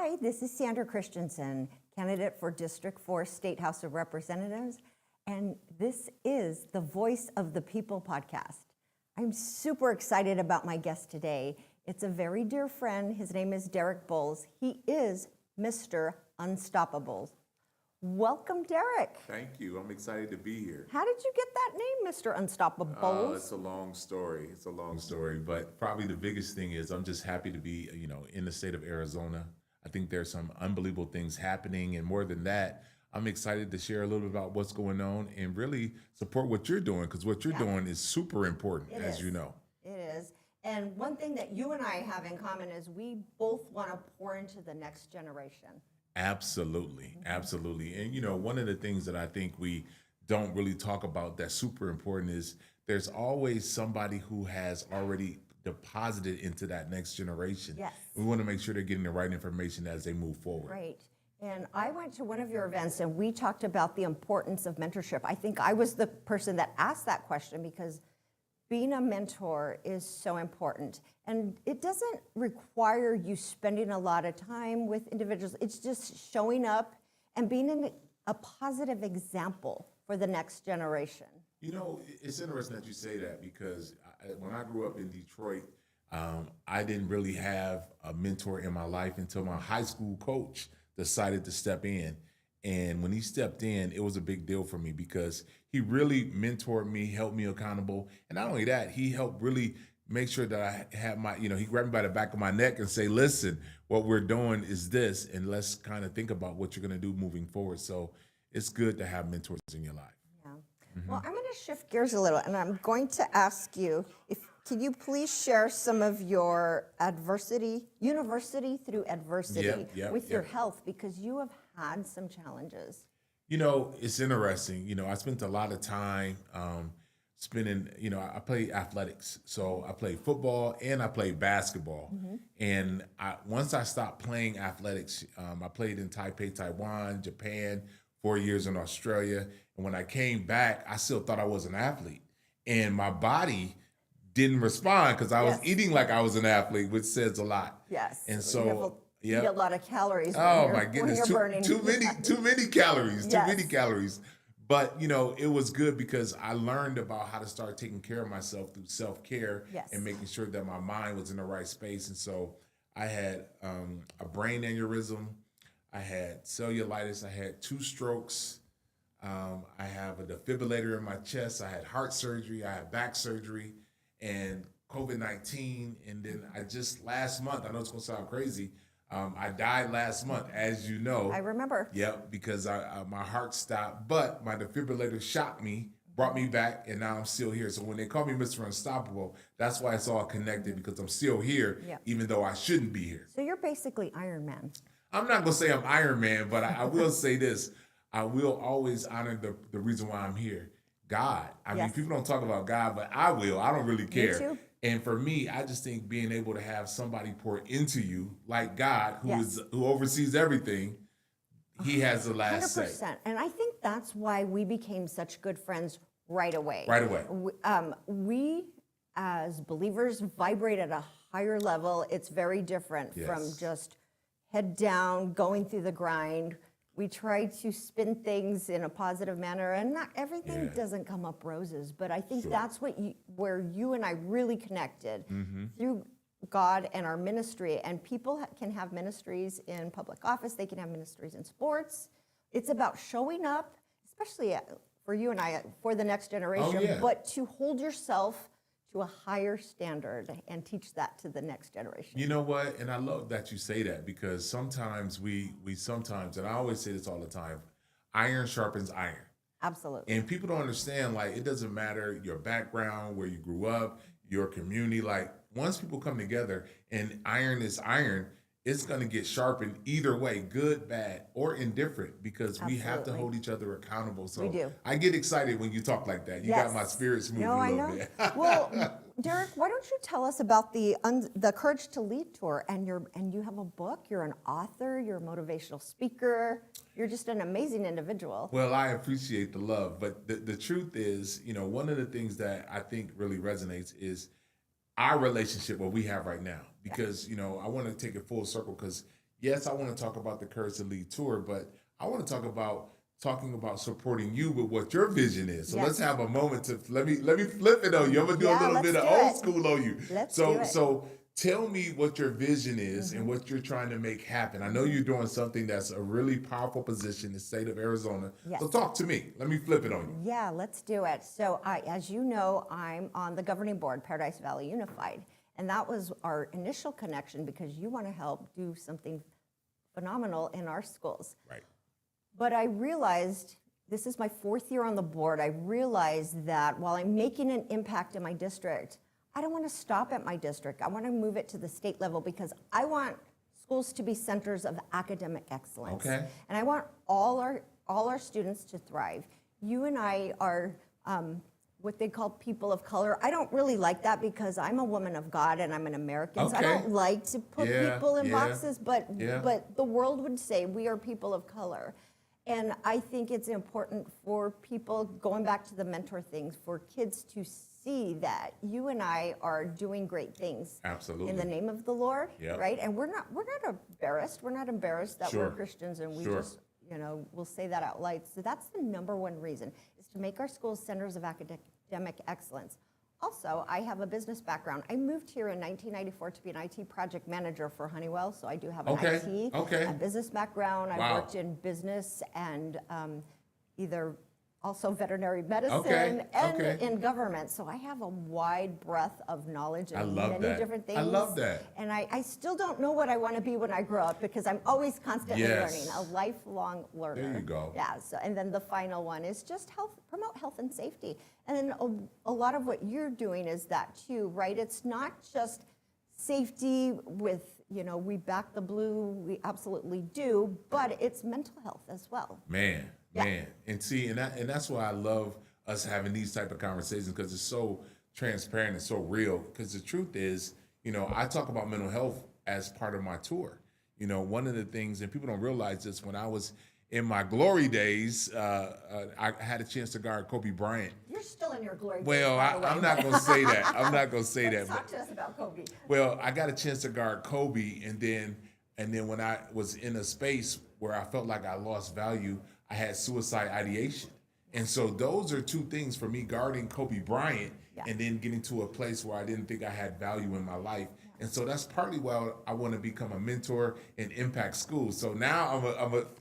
Hi, this is Sandra Christensen, candidate for District 4 State House of Representatives, and this is the Voice of the People podcast. I'm super excited about my guest today. It's a very dear friend. His name is Derrick Boles. He is Mr. Unstoppable. Welcome, Derrick. Thank you. I'm excited to be here. How did you get that name, Mr. Unstoppable? It's a long story. But probably the biggest thing is I'm just happy to be, in the state of Arizona. I think there's some unbelievable things happening, and more than that, I'm excited to share a little bit about what's going on and really support what you're doing, because what you're doing is super important, you know. It is. And one thing that you and I have in common is we both want to pour into the next generation. Absolutely, absolutely. And one of the things that I think we don't really talk about that's super important is there's always somebody who has already deposited into that next generation. Yes. We want to make sure they're getting the right information as they move forward. Right. And I went to one of your events and we talked about the importance of mentorship. I think I was the person that asked that question because being a mentor is so important. And it doesn't require you spending a lot of time with individuals. It's just showing up and being a positive example for the next generation. It's interesting that you say that because when I grew up in Detroit, I didn't really have a mentor in my life until my high school coach decided to step in. And when he stepped in, it was a big deal for me because he really mentored me, helped me accountable. And not only that, he helped really make sure that I had my, he grabbed me by the back of my neck and say, listen, what we're doing is this, and let's kind of think about what you're going to do moving forward. So it's good to have mentors in your life. Yeah. Well, I'm going to shift gears a little, and I'm going to ask you, can you please share some of your university through adversity with your health, because you have had some challenges. It's interesting. I spent a lot of time spending, I played athletics. So I played football and I played basketball. Mm-hmm. And once I stopped playing athletics, I played in Taipei, Taiwan, Japan, 4 years in Australia. And when I came back, I still thought I was an athlete. And my body didn't respond because I was eating like I was an athlete, which says a lot. Yes. And so you eat a lot of calories. Oh my goodness, too many calories, too many calories. But it was good because I learned about how to start taking care of myself through self-care and making sure that my mind was in the right space. And so I had a brain aneurysm, I had cellulitis, I had 2 strokes, I have a defibrillator in my chest, I had heart surgery, I had back surgery, and COVID-19. And then I just last month, I know it's gonna sound crazy, I died last month, as you know. I remember. Yep, because my heart stopped, but my defibrillator shot me, brought me back, and now I'm still here. So when they call me Mr. Unstoppable, that's why it's all connected, because I'm still here, even though I shouldn't be here. So you're basically Iron Man. I'm not going to say I'm Iron Man, but I will say this. I will always honor the reason why I'm here. God. I mean, people don't talk about God, but I will. I don't really care. Me too. And for me, I just think being able to have somebody pour into you, like God, who oversees everything, he has the last 100%. say. And I think that's why we became such good friends right away. Right away. We, as believers, vibrate at a higher level. It's very different from just head down, going through the grind. We try to spin things in a positive manner, and not everything doesn't come up roses. But I think that's where you and I really connected through God and our ministry. And people can have ministries in public office. They can have ministries in sports. It's about showing up, especially for you and I, for the next generation, but to hold yourself to a higher standard and teach that to the next generation. You know what? And I love that you say that, because sometimes we sometimes, and I always say this all the time, iron sharpens iron. Absolutely. And people don't understand, like, it doesn't matter your background, where you grew up, your community. Like, once people come together and iron is iron, it's going to get sharpened either way, good, bad, or indifferent, because we have to hold each other accountable. So we do. I get excited when you talk like that. You got my spirits moving a little bit. Well, Derrick, why don't you tell us about the Courage to Lead tour? And you have a book. You're an author. You're a motivational speaker. You're just an amazing individual. Well, I appreciate the love, but the truth is, one of the things that I think really resonates is our relationship, what we have right now. Because, I want to take it full circle, because yes, I want to talk about the Courage to Lead tour, but I want to talking about supporting you with what your vision is. So let's have a moment to let me flip it on you. I'm gonna do a little bit of old school on you. So tell me what your vision is and what you're trying to make happen. I know you're doing something that's a really powerful position in the state of Arizona. Yes. So talk to me. Let me flip it on you. Yeah, let's do it. So as you know, I'm on the governing board, Paradise Valley Unified. And that was our initial connection because you want to help do something phenomenal in our schools. Right. But I realized, this is my 4th year on the board, I realized that while I'm making an impact in my district, I don't want to stop at my district. I want to move it to the state level because I want schools to be centers of academic excellence. Okay. And I want all our students to thrive. You and I are what they call people of color. I don't really like that because I'm a woman of God and I'm an American, so I don't like to put people in boxes, but the world would say we are people of color. And I think it's important for people, going back to the mentor things, for kids to see that you and I are doing great things. Absolutely. In the name of the Lord, right? And we're not embarrassed. We're not embarrassed that we're Christians and we just, we'll say that out loud. So that's the #1 reason, is to make our schools centers of academic excellence. Also, I have a business background. I moved here in 1994 to be an IT project manager for Honeywell, so I do have an IT and business background. I've worked in business and either also veterinary medicine and in government. So I have a wide breadth of knowledge in many different things. I love that. And I still don't know what I want to be when I grow up because I'm always constantly learning, a lifelong learner. There you go. Yeah, so, and then the final one is just promote health and safety. And then a lot of what you're doing is that too, right? It's not just safety with, we back the blue, we absolutely do, but it's mental health as well. Man. And see, and that's why I love us having these type of conversations, because it's so transparent and so real. Because the truth is, I talk about mental health as part of my tour. One of the things, and people don't realize this, when I was in my glory days, I had a chance to guard Kobe Bryant. You're still in your glory days. Well, I'm not going to say that. I'm not going to say that. Talk to us about Kobe. Well, I got a chance to guard Kobe, and then when I was in a space where I felt like I lost value, I had suicide ideation. And so those are two things for me, guarding Kobe Bryant and then getting to a place where I didn't think I had value in my life. And so that's partly why I want to become a mentor and impact schools. So now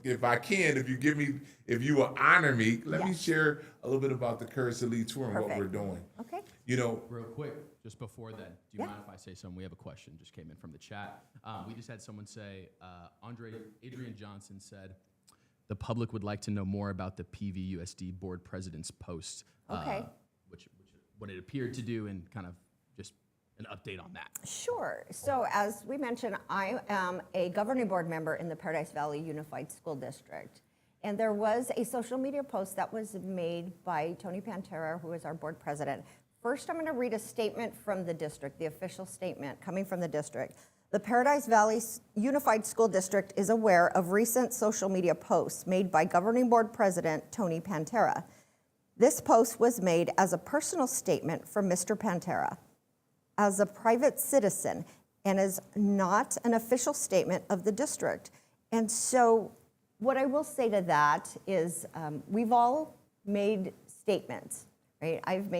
if I can, if you will honor me, let me share a little bit about the Courage to Lead tour and what we're doing. Okay. Real quick, just before then, do you mind if I say something? We have a question just came in from the chat. We just had someone say, Adrian Johnson said, the public would like to know more about the PVUSD board president's post, which what it appeared to do, and kind of just an update on that. Sure. So as we mentioned, I am a governing board member in the Paradise Valley Unified School District. And there was a social media post that was made by Tony Pantera, who is our board president. First, I'm going to read a statement from the district, the official statement coming from the district. The Paradise Valley Unified School District is aware of recent social media posts made by Governing Board President Tony Pantera. This post was made as a personal statement from Mr. Pantera, as a private citizen, and is not an official statement of the district. And so what I will say to that is we've all made statements, right? I've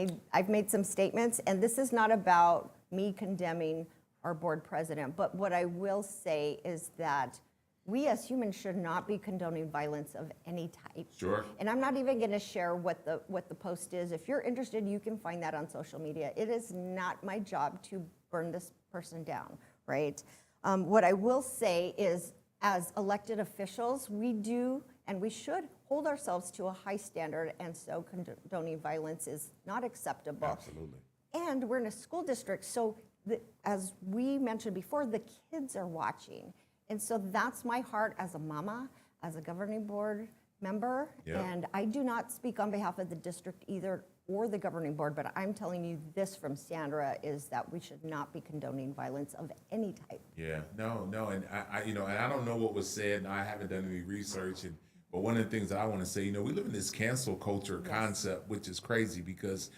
made some statements, and this is not about me condemning our board president, but what I will say is that we as humans should not be condoning violence of any type. Sure. And I'm not even going to share what the post is. If you're interested, you can find that on social media. It is not my job to burn this person down, right? What I will say is, as elected officials, we do and we should hold ourselves to a high standard, and so condoning violence is not acceptable. Absolutely. And we're in a school district, so as we mentioned before, the kids are watching. And so that's my heart as a mama, as a governing board member. Yep. And I do not speak on behalf of the district either or the governing board, but I'm telling you this from Sandra is that we should not be condoning violence of any type. Yeah, no, and I don't know what was said, and I haven't done any research, but one of the things that I want to say, we live in this cancel culture concept, which is crazy because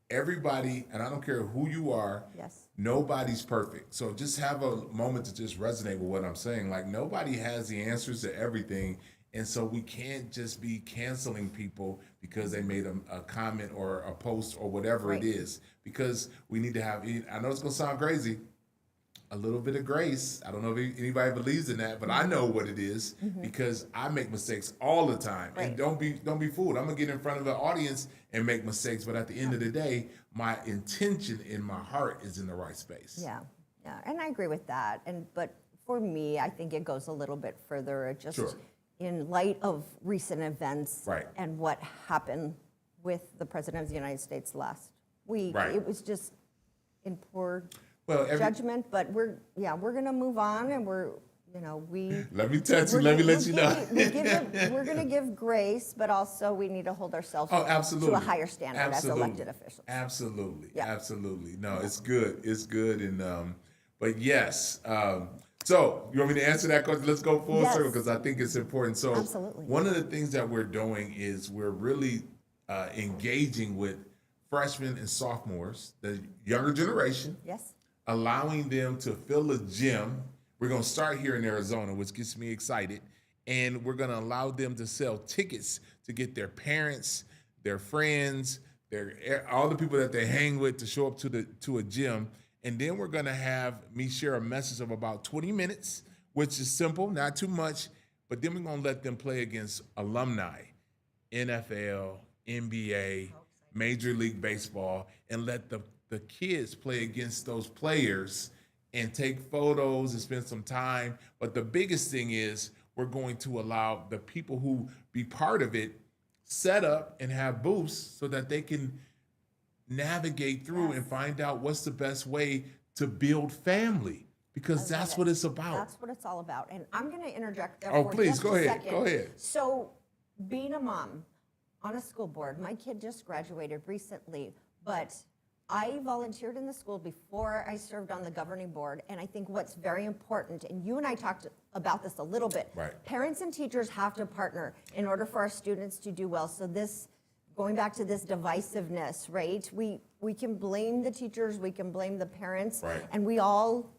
everybody, and I don't care who you are, Yes. nobody's perfect. So just have a moment to just resonate with what I'm saying. Like, nobody has the answers to everything. And so we can't just be canceling people because they made a comment or a post or whatever Right. it is. Because we need to have, I know it's going to sound crazy, a little bit of grace. I don't know if anybody believes in that, but I know what it is because I make mistakes all the time. Right. And don't be fooled. I'm gonna get in front of the audience and make mistakes, but at the end of the day, my intention in my heart is in the right space. Yeah, yeah, and I agree with that. But for me, I think it goes a little bit further. It just Sure. in light of recent events Right. and what happened with the President of the United States last week, Right. it was just in poor Well, judgment. But we're gonna move on, and we. let me touch you. Let me let you know. We're going to give grace, but also we need to hold ourselves Oh, absolutely. to a higher standard Absolutely. as elected officials. Absolutely. Yeah. Absolutely. No, it's good. It's good. And but yes. So you want me to answer that question? Let's go full Yes. circle because I think it's important. So Absolutely. one of the things that we're doing is we're really engaging with freshmen and sophomores, the younger generation, Yes. allowing them to fill a gym. We're going to start here in Arizona, which gets me excited. And we're going to allow them to sell tickets to get their parents, their friends, all the people that they hang with to show up to a gym. And then we're going to have me share a message of about 20 minutes, which is simple, not too much. But then we're going to let them play against alumni, NFL, NBA, Major League Baseball, and let the kids play against those players and take photos and spend some time. But the biggest thing is we're going to allow the people who be part of it set up and have booths so that they can navigate through and find out what's the best way to build family, because that's what it's about. That's what it's all about. And I'm going to interject there Oh, for please, just go a ahead. second. Go ahead. So being a mom on a school board, my kid just graduated recently, but I volunteered in the school before I served on the governing board. And I think what's very important, and you and I talked about this a little bit, Right. parents and teachers have to partner in order for our students to do well. So this, going back to this divisiveness, right? We can blame the teachers, we can blame the parents, Right. and we all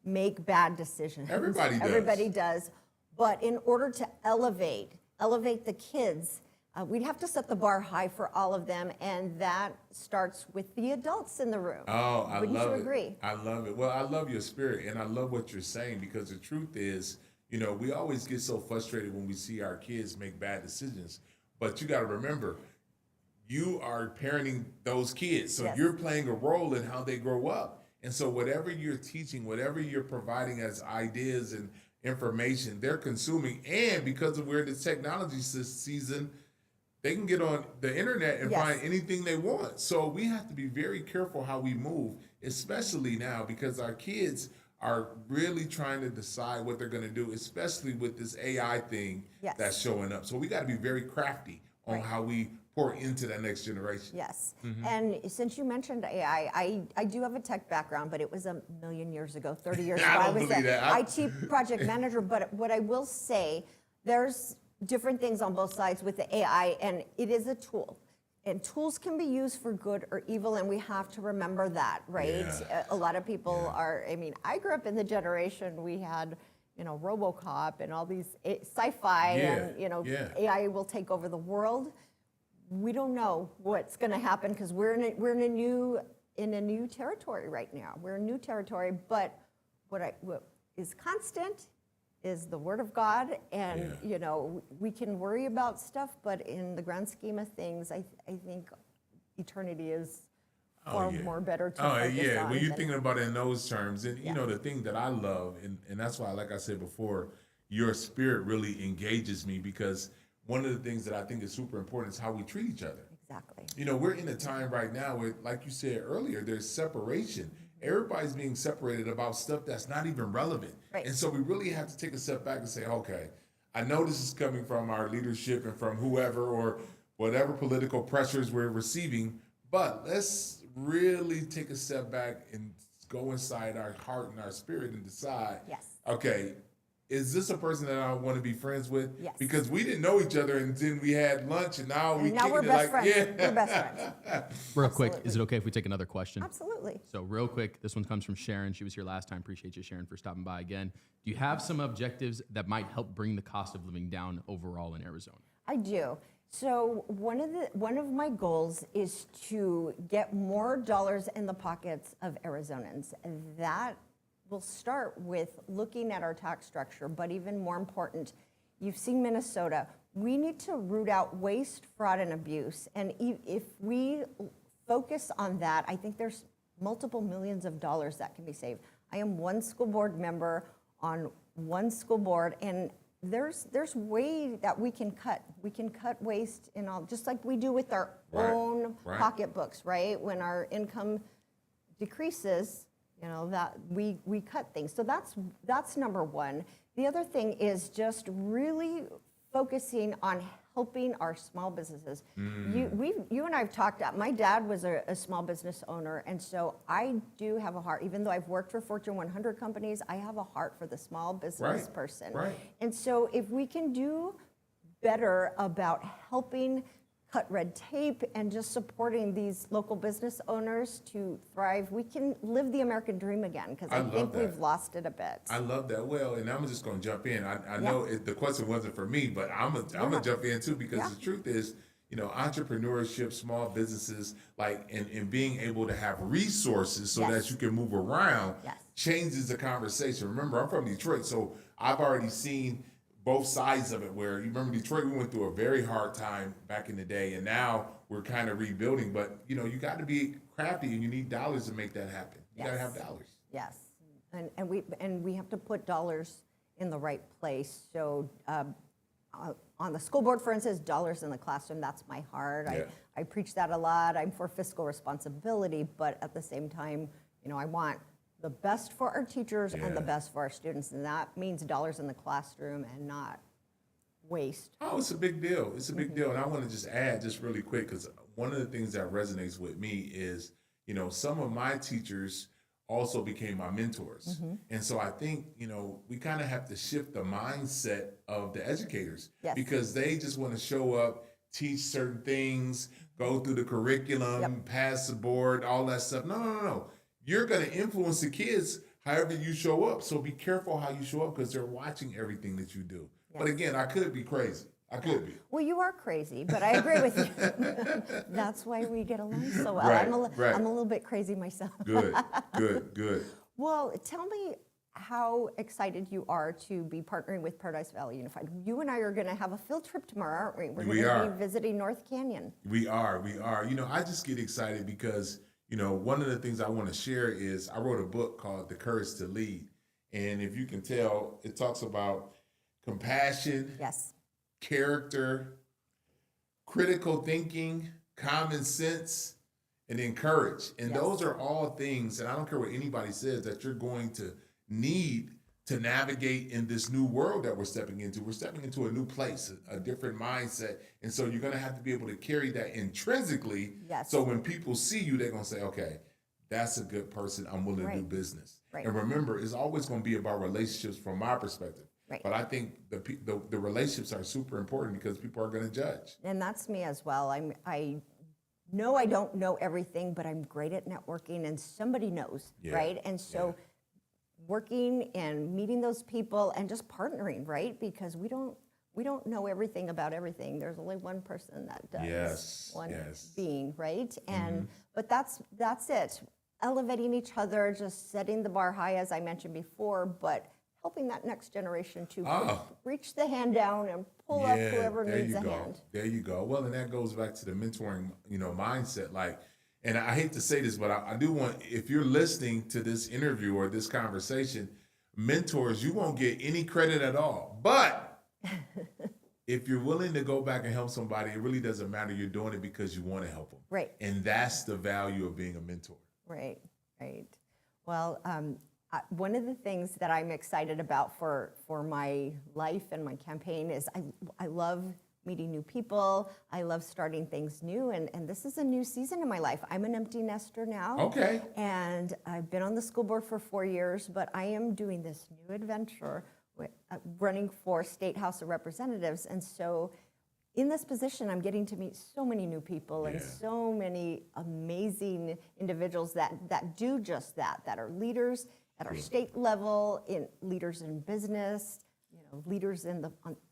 make bad decisions. Everybody does. Everybody does. But in order to elevate the kids, we'd have to set the bar high for all of them, and that starts with the adults in the room. Oh, I Wouldn't love you it. agree? I love it. Well, I love your spirit, and I love what you're saying, because the truth is, we always get so frustrated when we see our kids make bad decisions. But you got to remember, you are parenting those kids, so Yes. you're playing a role in how they grow up. And so whatever you're teaching, whatever you're providing as ideas and information, they're consuming. And because we're in this technology season, they can get on the internet and Yes. find anything they want. So we have to be very careful how we move, especially now, because our kids are really trying to decide what they're going to do, especially with this AI thing Yes. that's showing up. So we got to be very crafty on Right. how we pour into that next generation. Yes. Mm-hmm. And since you mentioned AI, I do have a tech background, but it was a million years ago, 30 years ago. I don't was believe an that. IT project manager. But what I will say, there's different things on both sides with the AI, and it is a tool. And tools can be used for good or evil, and we have to remember that, right? Yeah. A lot of people are, I grew up in the generation we had, RoboCop and all these sci-fi, Yeah, and, yeah. AI will take over the world. We don't know what's going to happen because we're in a new territory right now. We're in new territory, but what is constant is the Word of God, and we can worry about stuff, but in the grand scheme of things, I think eternity is far more better to focus on. When you're thinking about it in those terms, and the thing that I love, and that's why, like I said before, your spirit really engages me, because one of the things that I think is super important is how we treat each other. Exactly. We're in a time right now where, like you said earlier, there's separation. Everybody's being separated about stuff that's not even relevant. Right. And so we really have to take a step back and say, okay, I know this is coming from our leadership and from whoever or whatever political pressures we're receiving, but let's really take a step back and go inside our heart and our spirit and decide, Yes. okay, is this a person that I want to be friends with? Yes. Because we didn't know each other, and then we had lunch, and now we're best friends. Yeah. We're best friends. Real quick, is it okay if we take another question? Absolutely. So real quick, this one comes from Sharon. She was here last time. Appreciate you, Sharon, for stopping by again. Do you have some objectives that might help bring the cost of living down overall in Arizona? I do. So one of my goals is to get more dollars in the pockets of Arizonans. And that will start with looking at our tax structure, but even more important, you've seen Minnesota. We need to root out waste, fraud, and abuse. And if we focus on that, I think there's multiple millions of dollars that can be saved. I am one school board member on one school board, and there's way that we can cut. We can cut waste in all, just like we do with our own pocketbooks, right? When our income decreases, you know, that we cut things. So that's number one. The other thing is just really focusing on helping our small businesses. You and I have talked. My dad was a small business owner, and so I do have a heart. Even though I've worked for Fortune 100 companies, I have a heart for the small business person. Right. And so if we can do better about helping cut red tape and just supporting these local business owners to thrive, we can live the American dream again, because I think we've lost it a bit. I love that. Well, and I'm just going to jump in. I know the question wasn't for me, but I'm gonna jump in too, because the truth is, you know, entrepreneurship, small businesses, like, and being able to have resources so that you can move around changes the conversation. Remember, I'm from Detroit, so I've already seen both sides of it, where you remember Detroit, we went through a very hard time back in the day, and now we're kind of rebuilding. But you know, you got to be crafty, and you need dollars to make that happen. You got to have dollars. Yes, and we have to put dollars in the right place. So on the school board, for instance, dollars in the classroom, that's my heart. I preach that a lot. I'm for fiscal responsibility, but at the same time, you know, I want the best for our teachers and the best for our students, and that means dollars in the classroom and not waste. Oh, it's a big deal. It's a big deal. And I want to just add just really quick, because one of the things that resonates with me is, you know, some of my teachers also became my mentors. And so I think, you know, we kind of have to shift the mindset of the educators, because they just want to show up, teach certain things, go through the curriculum, pass the board, all that stuff. No. You're going to influence the kids however you show up. So be careful how you show up, because they're watching everything that you do. But again, I could be crazy. I could be. Well, you are crazy, but I agree with you. That's why we get along so well. I'm a little bit crazy myself. Good. Well, tell me how excited you are to be partnering with Paradise Valley Unified. You and I are going to have a field trip tomorrow, aren't we? We're going to be visiting North Canyon. We are. You know, I just get excited because, you know, one of the things I want to share is I wrote a book called The Courage to Lead. And if you can tell, it talks about compassion, character, critical thinking, common sense, and then courage. And those are all things, and I don't care what anybody says, that you're going to need to navigate in this new world that we're stepping into. We're stepping into a new place, a different mindset. And so you're going to have to be able to carry that intrinsically. So when people see you, they're going to say, okay, that's a good person. I'm willing to do business. And remember, it's always going to be about relationships from my perspective. But I think the relationships are super important, because people are going to judge. And that's me as well. I know I don't know everything, but I'm great at networking, and somebody knows, right? And so working and meeting those people and just partnering, right? Because we don't know everything about everything. There's only one person that does. One being, right? And but that's it. Elevating each other, just setting the bar high, as I mentioned before, but helping that next generation to reach the hand down and pull up whoever needs a hand. There you go. Well, and that goes back to the mentoring, you know, mindset. Like, and I hate to say this, but I do want, if you're listening to this interview or this conversation, mentors, you won't get any credit at all. But if you're willing to go back and help somebody, it really doesn't matter. You're doing it because you want to help them. Right. And that's the value of being a mentor. Right. Well, one of the things that I'm excited about for my life and my campaign is I love meeting new people. I love starting things new, and this is a new season in my life. I'm an empty nester now. Okay. And I've been on the school board for 4 years, but I am doing this new adventure running for State House of Representatives. And so in this position, I'm getting to meet so many new people and so many amazing individuals that do just that are leaders at our state level, leaders in business, leaders in the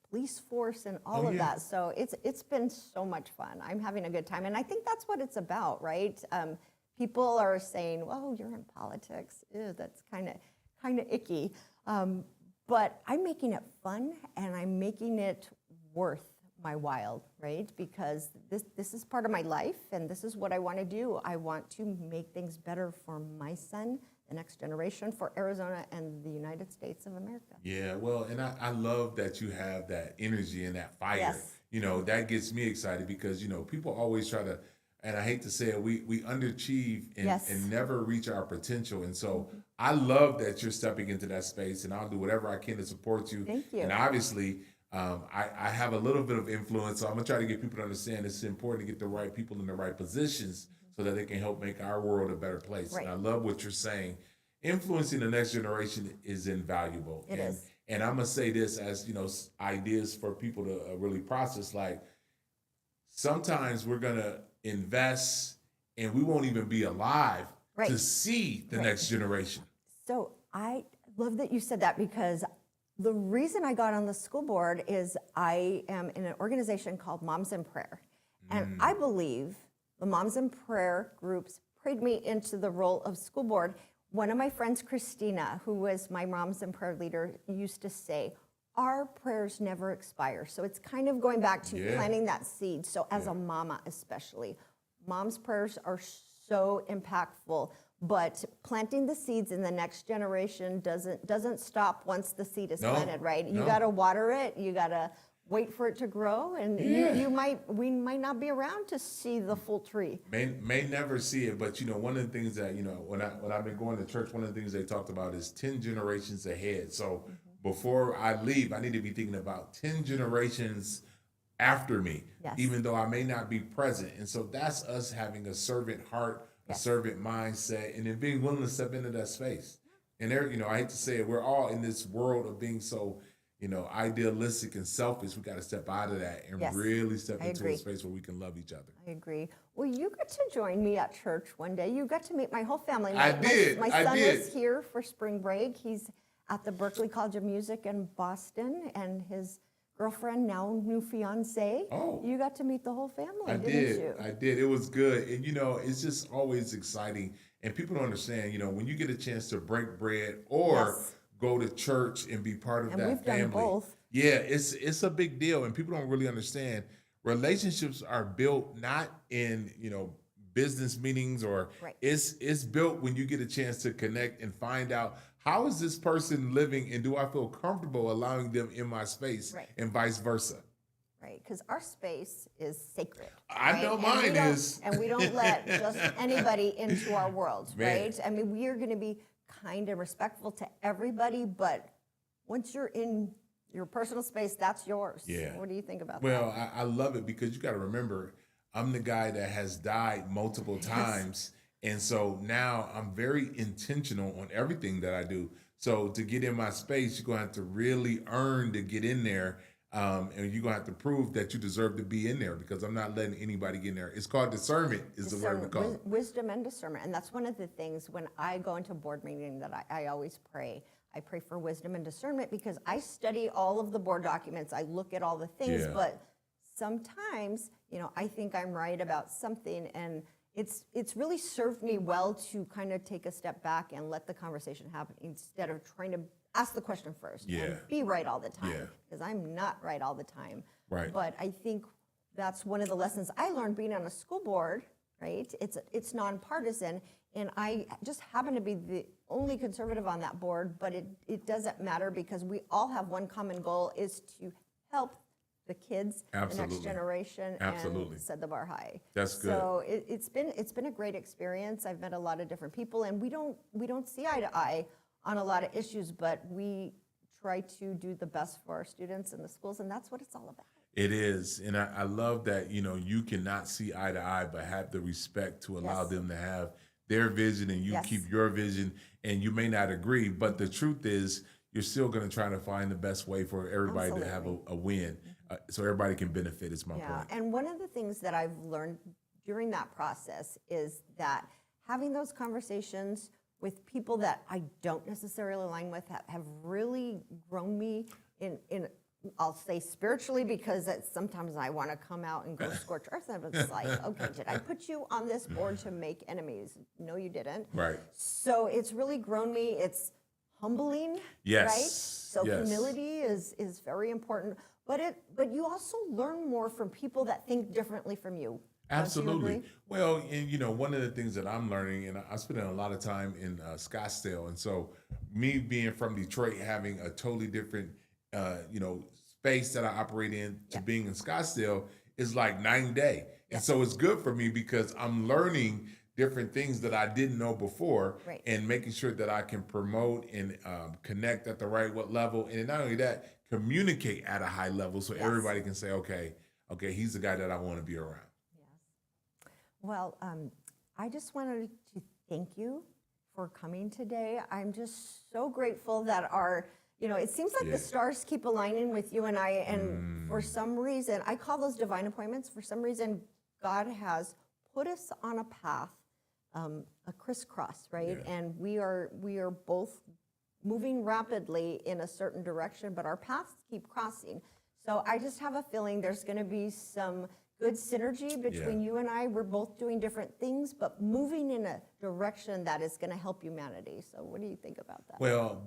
police force and all of that. So it's been so much fun. I'm having a good time. And I think that's what it's about, right? People are saying, "Well, you're in politics. Ew, that's kind of icky." But I'm making it fun, and I'm making it worth my while, right? Because this is part of my life, and this is what I want to do. I want to make things better for my son, the next generation, for Arizona and the United States of America. Yeah, well, and I love that you have that energy and that fire. Yes. That gets me excited because, people always try to, and I hate to say it, we underachieve and never reach our potential. And so I love that you're stepping into that space, and I'll do whatever I can to support you. Thank you. And obviously, I have a little bit of influence, so I'm going to try to get people to understand it's important to get the right people in the right positions so that they can help make our world a better place. Right. And I love what you're saying. Influencing the next generation is invaluable. It is. And I'm going to say this as, ideas for people to really process. Like, sometimes we're going to invest and we won't even be alive to see the next generation. So I love that you said that, because the reason I got on the school board is I am in an organization called Moms in Prayer. And I believe the Moms in Prayer groups prayed me into the role of school board. One of my friends, Christina, who was my Moms in Prayer leader, used to say, our prayers never expire. So it's kind of going back to planting that seed. So as a mama especially, mom's prayers are so impactful. But planting the seeds in the next generation doesn't stop once the seed is planted, right? You got to water it. You got to wait for it to grow, and we might not be around to see the full tree. May never see it, but one of the things that when I've been going to church, one of the things they talked about is 10 generations ahead. So before I leave, I need to be thinking about 10 generations after me, even though I may not be present. And so that's us having a servant heart, a servant mindset, and then being willing to step into that space. And there, I hate to say it, we're all in this world of being so, idealistic and selfish. We got to step out of that and really step into a space where we can love each other. I agree. Well, you got to join me at church one day. You got to meet my whole family. I did. My son was here for spring break. He's at the Berklee College of Music in Boston, and his girlfriend, now new fiance. Oh. You got to meet the whole family, didn't you? I did. It was good. And, it's just always exciting. And people don't understand, when you get a chance to break bread or go to church and be part of that family. Done both. Yeah, it's a big deal. And people don't really understand. Relationships are built not in, business meetings or it's built when you get a chance to connect and find out, how is this person living, and do I feel comfortable allowing them in my space, and vice versa? Right, because our space is sacred. I know mine is. And we don't let just anybody into our world, right? I mean, we are going to be kind and respectful to everybody, but once you're in your personal space, that's yours. Yeah. What do you think about that? Well, I love it, because you got to remember, I'm the guy that has died multiple times. And so now I'm very intentional on everything that I do. So to get in my space, you're going to have to really earn to get in there. And you're going to have to prove that you deserve to be in there, because I'm not letting anybody get in there. It's called discernment is the word we call it. Wisdom and discernment. And that's one of the things when I go into a board meeting that I always pray. I pray for wisdom and discernment, because I study all of the board documents. I look at all the things, but sometimes, I think I'm right about something, and it's really served me well to kind of take a step back and let the conversation happen instead of trying to ask the question first and be right all the time, because I'm not right all the time. Right. But I think that's one of the lessons I learned being on a school board, right? It's nonpartisan, and I just happen to be the only conservative on that board, but it doesn't matter, because we all have one common goal, is to help the kids, the next generation, and set the bar high. That's good. So it's been a great experience. I've met a lot of different people, and we don't see eye to eye on a lot of issues, but we try to do the best for our students and the schools, and that's what it's all about. It is, and I love that, you cannot see eye to eye, but have the respect to allow them to have their vision, and you keep your vision, and you may not agree, but the truth is, you're still going to try to find the best way for everybody to have a win, so everybody can benefit. Is my point. And one of the things that I've learned during that process is that having those conversations with people that I don't necessarily align with have really grown me in I'll say spiritually, because sometimes I want to come out and go scorch earth, and it's like, okay, did I put you on this board to make enemies? No, you didn't. Right. So it's really grown me. It's humbling. Yes. Right. So humility is very important. But you also learn more from people that think differently from you. Absolutely. Well, and one of the things that I'm learning, and I spent a lot of time in Scottsdale, and so me being from Detroit, having a totally different, space that I operate in to being in Scottsdale is like night and day. And so it's good for me because I'm learning different things that I didn't know before, and making sure that I can promote and connect at the right level, and not only that, communicate at a high level so everybody can say, okay, he's the guy that I want to be around. Well, I just wanted to thank you for coming today. I'm just so grateful that it seems like the stars keep aligning with you and I, and for some reason, I call those divine appointments. For some reason, God has put us on a path, a crisscross, right? Yeah. And we are both moving rapidly in a certain direction, but our paths keep crossing. So I just have a feeling there's going to be some good synergy between you and I. We're both doing different things, but moving in a direction that is going to help humanity. So what do you think about that? Well,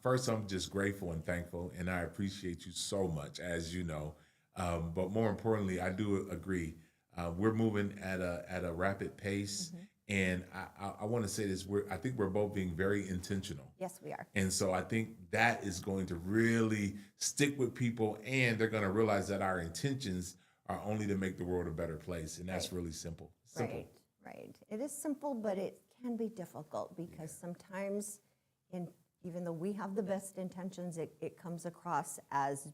first, I'm just grateful and thankful, and I appreciate you so much, as you know. But more importantly, I do agree. We're moving at a rapid pace, and I want to say this. I think we're both being very intentional. Yes, we are. And so I think that is going to really stick with people, and they're going to realize that our intentions are only to make the world a better place, and that's really simple. Right. It is simple, but it can be difficult because sometimes, even though we have the best intentions, it comes across as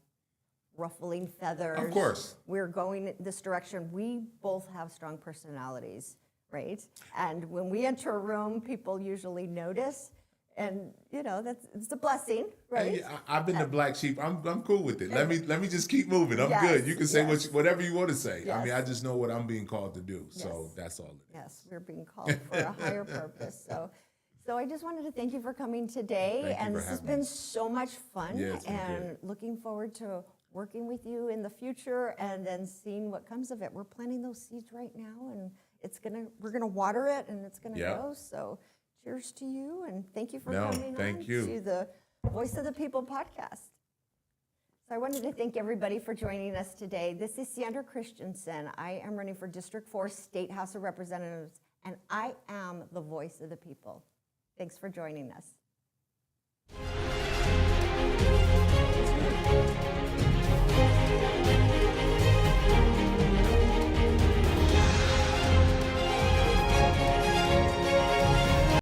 ruffling feathers. Of course. We're going this direction. We both have strong personalities, right? And when we enter a room, people usually notice. And it's a blessing, right? Hey, I've been the black sheep. I'm cool with it. Let me just keep moving. I'm good. You can say whatever you want to say. Yes. I mean, I just know what I'm being called to do. So that's all it is. Yes, we're being called for a higher purpose. So I just wanted to thank you for coming today. And this has been so much fun. Yeah, it's been and looking forward to working with you in the future and then seeing what comes of it. We're planting those seeds right now, and we're gonna water it, and it's gonna grow. So cheers to you, and thank you for coming on to the Voice of the People podcast. So I wanted to thank everybody for joining us today. This is Sandra Christensen. I am running for District 4 State House of Representatives, and I am the voice of the people. Thanks for joining us.